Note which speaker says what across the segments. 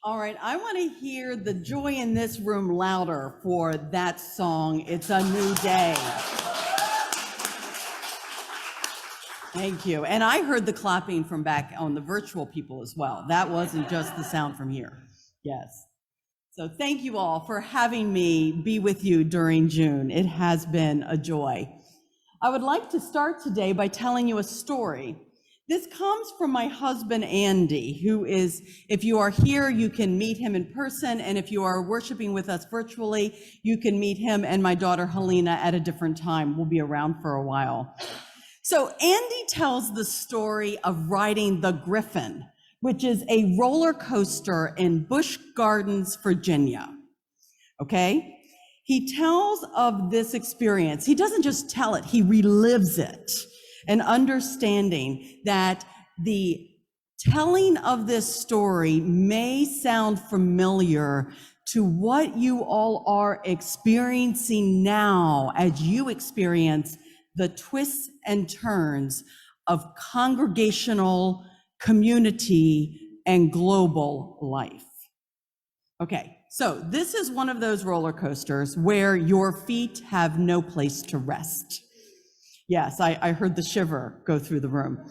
Speaker 1: All right, I want to hear the joy in this room louder for that song, It's a New Day. Thank you. And I heard the clapping from back on the virtual people as well. That wasn't just the sound from here. Yes. So thank you all for having me be with you during June. It has been a joy. I would like to start today by telling you a story. This comes from my husband, Andy, who is, if you are here, you can meet him in person. And if you are worshiping with us virtually, you can meet him and my daughter, Helena, at a different time. We'll be around for a while. So Andy tells the story of riding the Griffin, which is a roller coaster in Busch Gardens, Virginia. Okay? He tells of this experience. He doesn't just tell it, he relives it. And understanding that the telling of this story may sound familiar to what you all are experiencing now as you experience the twists and turns of congregational, community, and global life. Okay, so this is one of those roller coasters where your feet have no place to rest. Yes, I heard the shiver go through the room.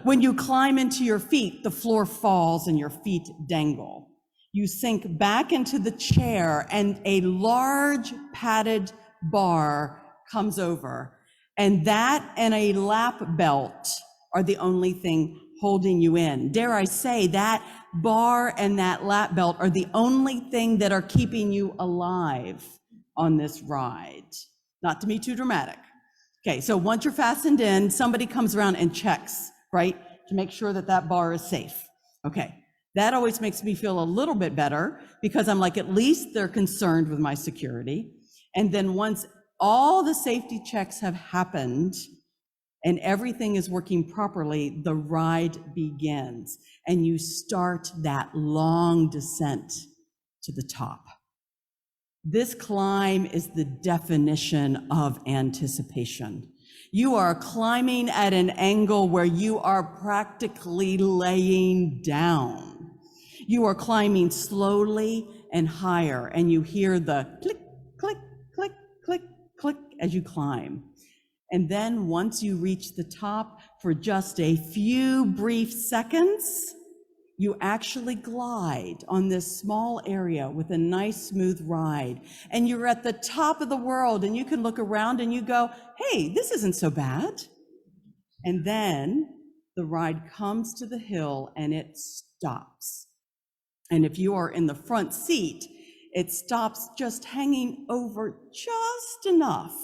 Speaker 1: When you climb into your feet, the floor falls and your feet dangle. You sink back into the chair and a large padded bar comes over. And that and a lap belt are the only thing holding you in. Dare I say, that bar and that lap belt are the only thing that are keeping you alive on this ride. Not to be too dramatic. Okay, so once you're fastened in, somebody comes around and checks, right, to make sure that that bar is safe. Okay, that always makes me feel a little bit better because I'm like, at least they're concerned with my security. And then once all the safety checks have happened and everything is working properly, the ride begins and you start that long descent to the top. This climb is the definition of anticipation. You are climbing at an angle where you are practically laying down. You are climbing slowly and higher, and you hear the click, click, click, click, click as you climb. And then once you reach the top, for just a few brief seconds, you actually glide on this small area with a nice smooth ride. And you're at the top of the world and you can look around and you go, hey, this isn't so bad. And then the ride comes to the hill and it stops. And if you are in the front seat, it stops just hanging over just enough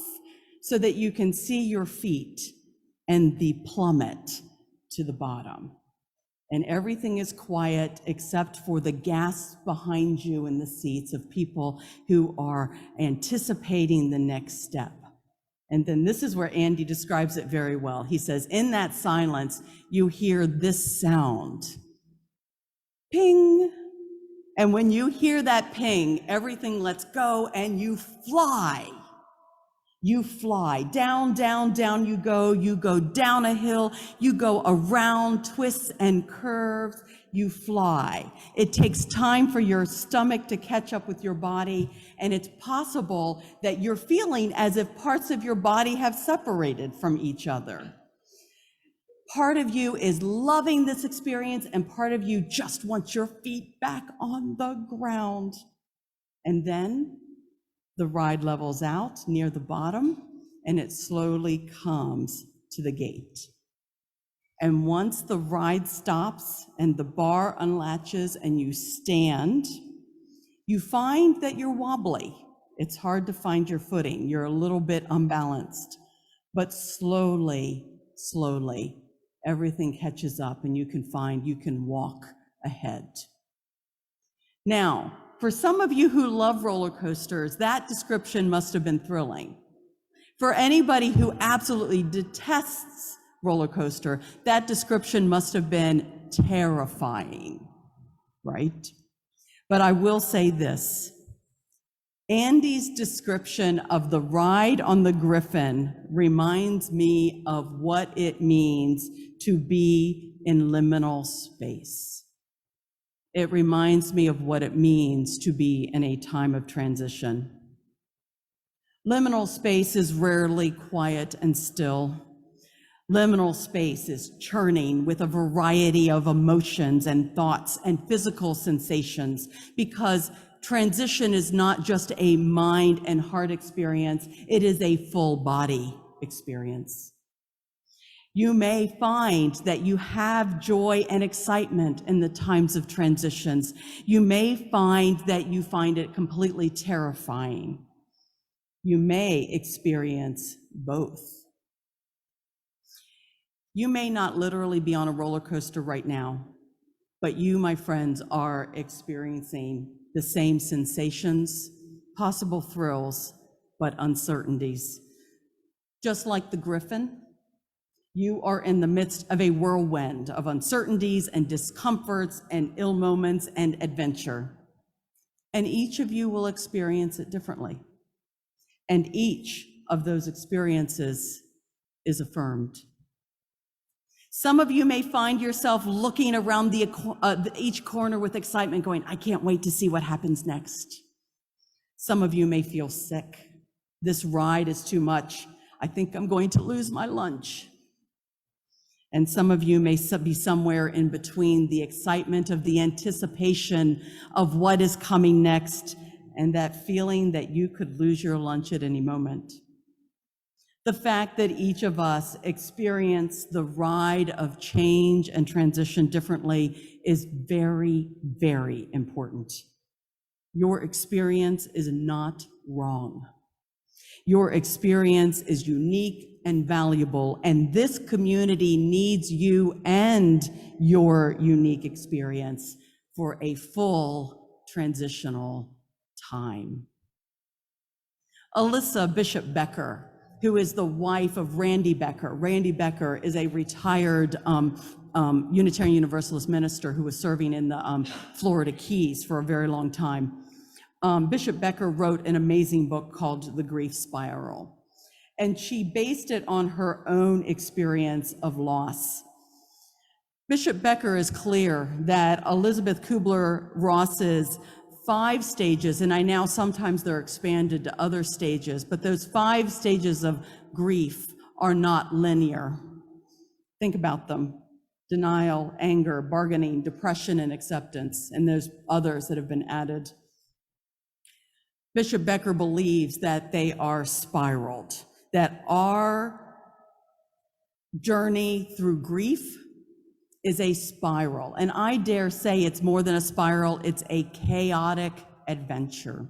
Speaker 1: so that you can see your feet and the plummet to the bottom. And everything is quiet except for the gasps behind you in the seats of people who are anticipating the next step. And then this is where Andy describes it very well. He says, in that silence, you hear this sound, ping. And when you hear that ping, everything lets go and you fly. You fly down, down, down you go down a hill, you go around twists and curves, you fly. It takes time for your stomach to catch up with your body, and it's possible that you're feeling as if parts of your body have separated from each other. Part of you is loving this experience, and part of you just wants your feet back on the ground. And then the ride levels out near the bottom and it slowly comes to the gate. And once the ride stops and the bar unlatches and you stand, you find that you're wobbly. It's hard to find your footing. You're a little bit unbalanced, but slowly, slowly, everything catches up and you can walk ahead. Now, for some of you who love roller coasters, that description must have been thrilling. For anybody who absolutely detests roller coaster, that description must have been terrifying, right? But I will say this. Andy's description of the ride on the Griffin reminds me of what it means to be in liminal space. It reminds me of what it means to be in a time of transition. Liminal space is rarely quiet and still. Liminal space is churning with a variety of emotions and thoughts and physical sensations, because transition is not just a mind and heart experience, it is a full body experience. You may find that you have joy and excitement in the times of transitions. You may find that you find it completely terrifying. You may experience both. You may not literally be on a roller coaster right now, but you, my friends, are experiencing the same sensations, possible thrills, but uncertainties. Just like the griffin, you are in the midst of a whirlwind of uncertainties and discomforts and ill moments and adventure. And each of you will experience it differently. And each of those experiences is affirmed. Some of you may find yourself looking around each corner with excitement, going, I can't wait to see what happens next. Some of you may feel sick. This ride is too much. I think I'm going to lose my lunch. And some of you may be somewhere in between the excitement of the anticipation of what is coming next and that feeling that you could lose your lunch at any moment. The fact that each of us experience the ride of change and transition differently is very, very important. Your experience is not wrong. Your experience is unique and valuable, and this community needs you and your unique experience for a full transitional time. Alyssa Bishop Becker, who is the wife of Randy Becker. Randy Becker is a retired Unitarian Universalist minister who was serving in the Florida Keys for a very long time. Bishop Becker wrote an amazing book called The Grief Spiral, and she based it on her own experience of loss. Bishop Becker is clear that Elizabeth Kubler-Ross's 5 stages, and I now sometimes they're expanded to other stages, but those 5 stages of grief are not linear. Think about them: denial, anger, bargaining, depression, and acceptance, and there's others that have been added. Bishop Becker believes that they are spiraled, that our journey through grief is a spiral. And I dare say it's more than a spiral, it's a chaotic adventure.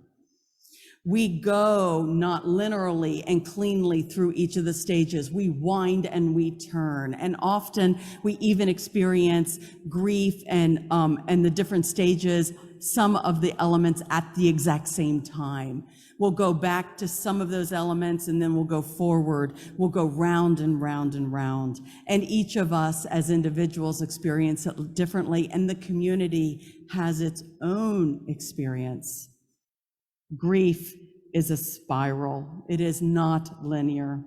Speaker 1: We go not linearly and cleanly through each of the stages. We wind and we turn. And often we even experience grief and the different stages, some of the elements at the exact same time. We'll go back to some of those elements and then we'll go forward. We'll go round and round and round. And each of us as individuals experience it differently, and the community has its own experience. Grief is a spiral. It is not linear.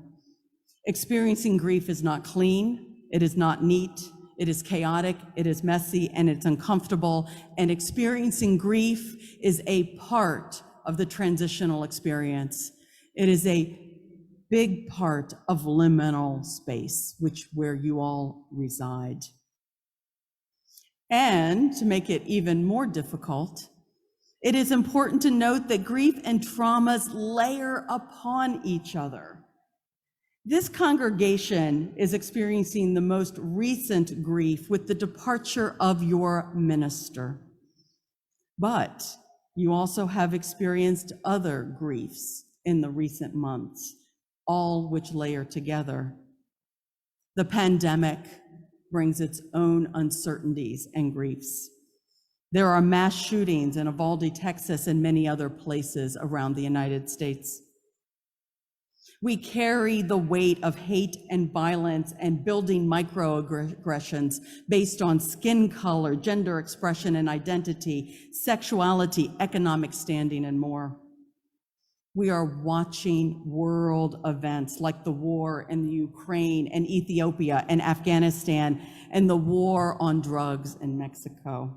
Speaker 1: Experiencing grief is not clean. It is not neat. It is chaotic. It is messy, and it's uncomfortable. And experiencing grief is a part of the transitional experience. It is a big part of liminal space, where you all reside. And to make it even more difficult, it is important to note that grief and traumas layer upon each other. This congregation is experiencing the most recent grief with the departure of your minister. But you also have experienced other griefs in the recent months, all which layer together. The pandemic brings its own uncertainties and griefs. There are mass shootings in Uvalde, Texas, and many other places around the United States. We carry the weight of hate and violence and building microaggressions based on skin color, gender expression and identity, sexuality, economic standing, and more. We are watching world events like the war in the Ukraine and Ethiopia and Afghanistan, and the war on drugs in Mexico.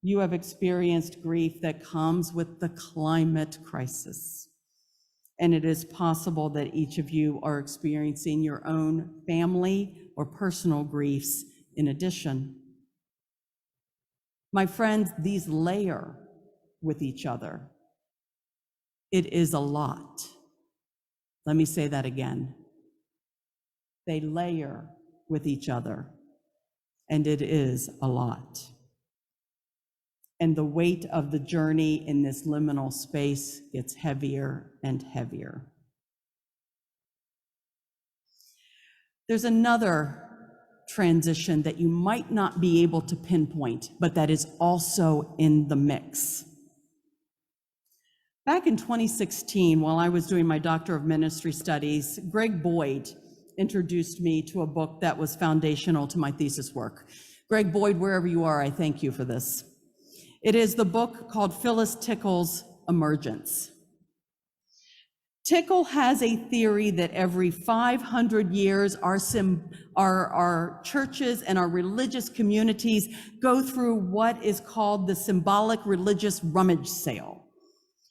Speaker 1: You have experienced grief that comes with the climate crisis. And it is possible that each of you are experiencing your own family or personal griefs in addition. My friends, these layer with each other. It is a lot. Let me say that again. They layer with each other, and it is a lot. And the weight of the journey in this liminal space gets heavier and heavier. There's another transition that you might not be able to pinpoint, but that is also in the mix. Back in 2016, while I was doing my Doctor of Ministry studies, Greg Boyd introduced me to a book that was foundational to my thesis work. Greg Boyd, wherever you are, I thank you for this. It is the book called Phyllis Tickle's Emergence. Tickle has a theory that every 500 years, our churches and our religious communities go through what is called the symbolic religious rummage sale.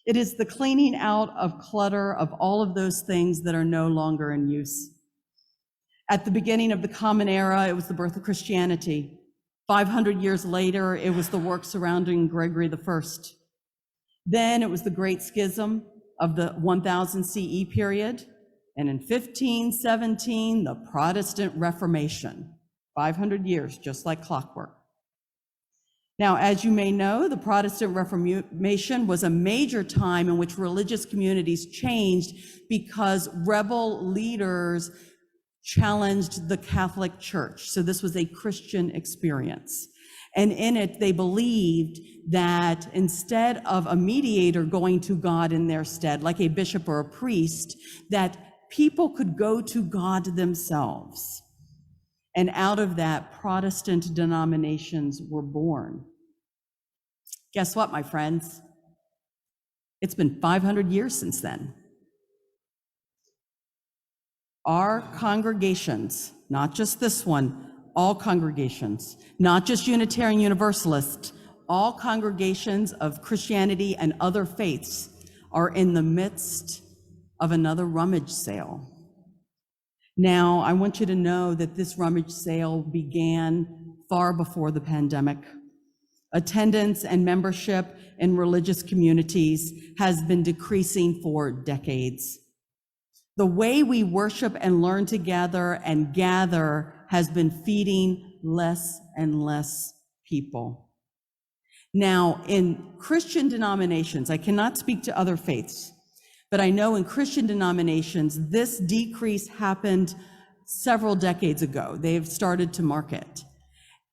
Speaker 1: It is the cleaning out of clutter of all of those things that are no longer in use. At the beginning of the Common Era, it was the birth of Christianity. 500 years later, it was the work surrounding Gregory I. Then it was the Great Schism of the 1000 CE period. And in 1517, the Protestant Reformation. 500 years, just like clockwork. Now, as you may know, the Protestant Reformation was a major time in which religious communities changed because rebel leaders challenged the Catholic Church. So this was a Christian experience. And in it, they believed that instead of a mediator going to God in their stead, like a bishop or a priest, that people could go to God themselves. And out of that, Protestant denominations were born. Guess what, my friends? It's been 500 years since then. Our congregations, not just this one, all congregations, not just Unitarian Universalists, all congregations of Christianity and other faiths are in the midst of another rummage sale. Now, I want you to know that this rummage sale began far before the pandemic. Attendance and membership in religious communities has been decreasing for decades. The way we worship and learn together and gather has been feeding less and less people. Now, in Christian denominations, I cannot speak to other faiths, but I know in Christian denominations, this decrease happened several decades ago. They've started to mark it.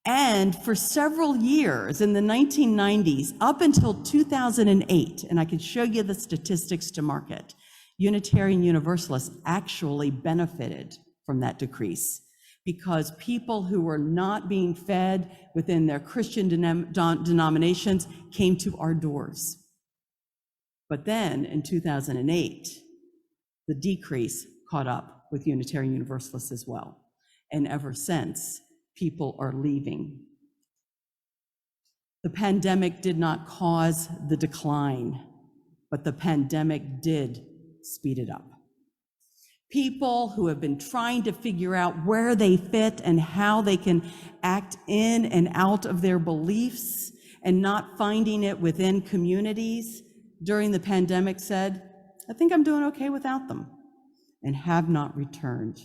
Speaker 1: And for several years in the 1990s, up until 2008, and I can show you the statistics to mark it, Unitarian Universalists actually benefited from that decrease because people who were not being fed within their Christian denominations came to our doors. But then in 2008, the decrease caught up with Unitarian Universalists as well. And ever since, people are leaving. The pandemic did not cause the decline, but the pandemic did speed it up. People who have been trying to figure out where they fit and how they can act in and out of their beliefs and not finding it within communities during the pandemic said, I think I'm doing okay without them, and have not returned.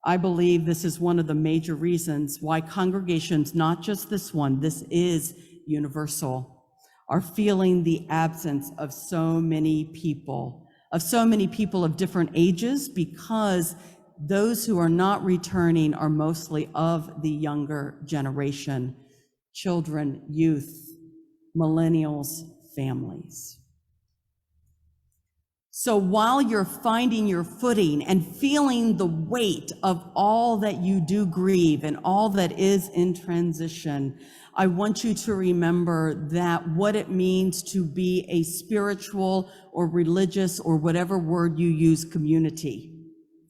Speaker 1: I believe this is one of the major reasons why congregations, not just this one, this is universal, are feeling the absence of so many people of different ages, because those who are not returning are mostly of the younger generation, children, youth, millennials, families. So while you're finding your footing and feeling the weight of all that you do grieve and all that is in transition, I want you to remember that what it means to be a spiritual or religious or whatever word you use community,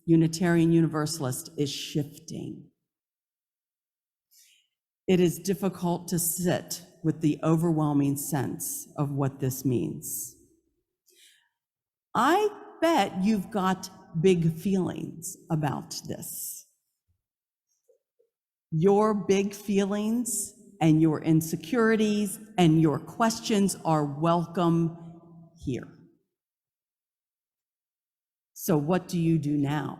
Speaker 1: Unitarian Universalist, is shifting. It is difficult to sit with the overwhelming sense of what this means. I bet you've got big feelings about this. Your big feelings and your insecurities and your questions are welcome here. So what do you do now?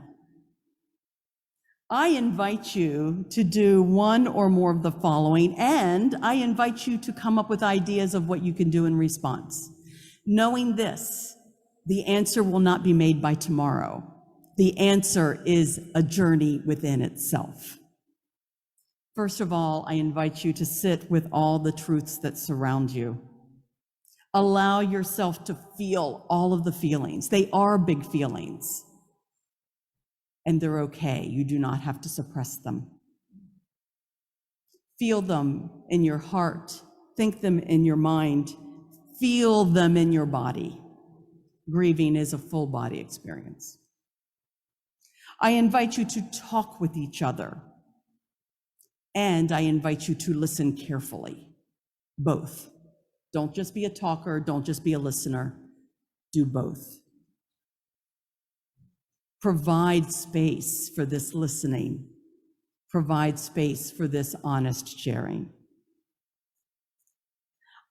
Speaker 1: I invite you to do one or more of the following, and I invite you to come up with ideas of what you can do in response. Knowing this, the answer will not be made by tomorrow. The answer is a journey within itself. First of all, I invite you to sit with all the truths that surround you. Allow yourself to feel all of the feelings. They are big feelings. And they're okay. You do not have to suppress them. Feel them in your heart. Think them in your mind. Feel them in your body. Grieving is a full body experience. I invite you to talk with each other. And I invite you to listen carefully. Both. Don't just be a talker. Don't just be a listener. Do both. Provide space for this listening. Provide space for this honest sharing.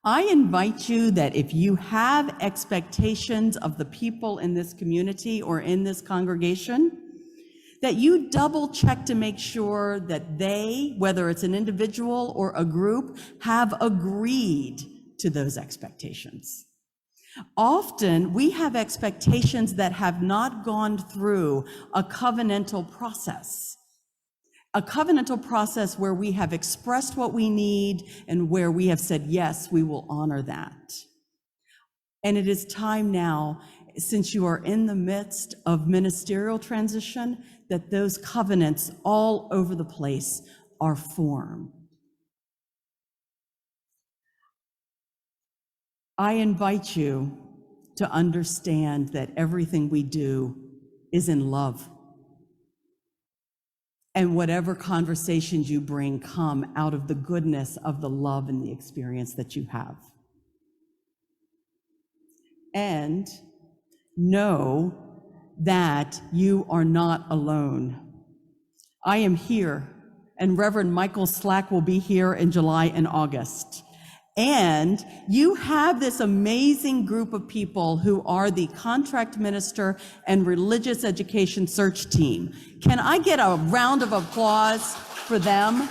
Speaker 1: I invite you that if you have expectations of the people in this community or in this congregation, that you double check to make sure that they, whether it's an individual or a group, have agreed to those expectations. Often we have expectations that have not gone through a covenantal process where we have expressed what we need and where we have said, yes, we will honor that. And it is time now, since you are in the midst of ministerial transition, that those covenants all over the place are formed. I invite you to understand that everything we do is in love. And whatever conversations you bring come out of the goodness of the love and the experience that you have. And know that you are not alone. I am here, and Reverend Michael Slack will be here in July and August. And you have this amazing group of people who are the contract minister and religious education search team. Can I get a round of applause for them?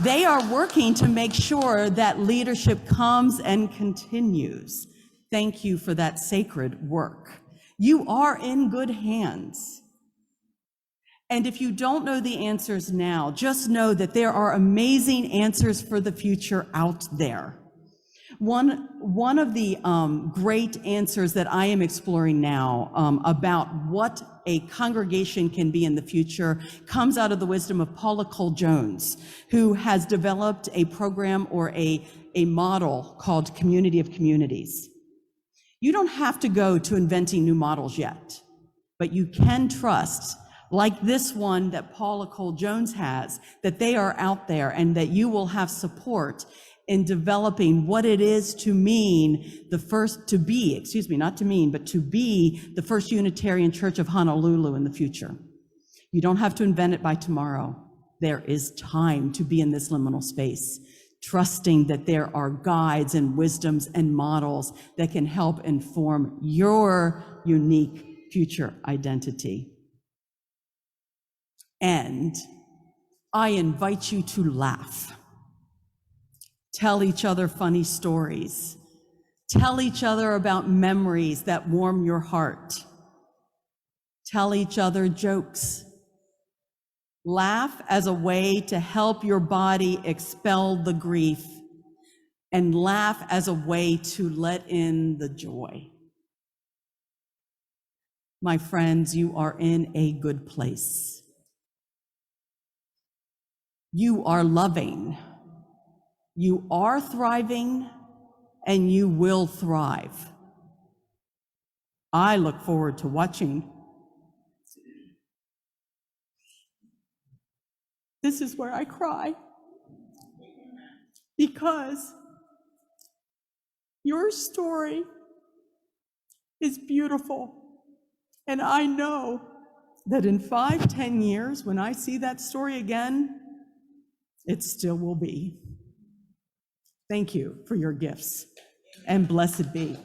Speaker 1: They are working to make sure that leadership comes and continues. Thank you for that sacred work. You are in good hands. And if you don't know the answers now, just know that there are amazing answers for the future out there. One of the great answers that I am exploring now about what a congregation can be in the future comes out of the wisdom of Paula Cole-Jones, who has developed a program or a model called Community of Communities. You don't have to go to inventing new models yet, but you can trust, like this one that Paula Cole-Jones has, that they are out there and that you will have support in developing what it is to be the first Unitarian Church of Honolulu in the future. You don't have to invent it by tomorrow. There is time to be in this liminal space, trusting that there are guides and wisdoms and models that can help inform your unique future identity. And I invite you to laugh. Tell each other funny stories. Tell each other about memories that warm your heart. Tell each other jokes. Laugh as a way to help your body expel the grief, and laugh as a way to let in the joy. My friends, you are in a good place. You are loving. You are thriving, and you will thrive. I look forward to watching. This is where I cry. because your story is beautiful. And I know that in 5, 10 years, when I see that story again, it still will be. Thank you for your gifts, and blessed be.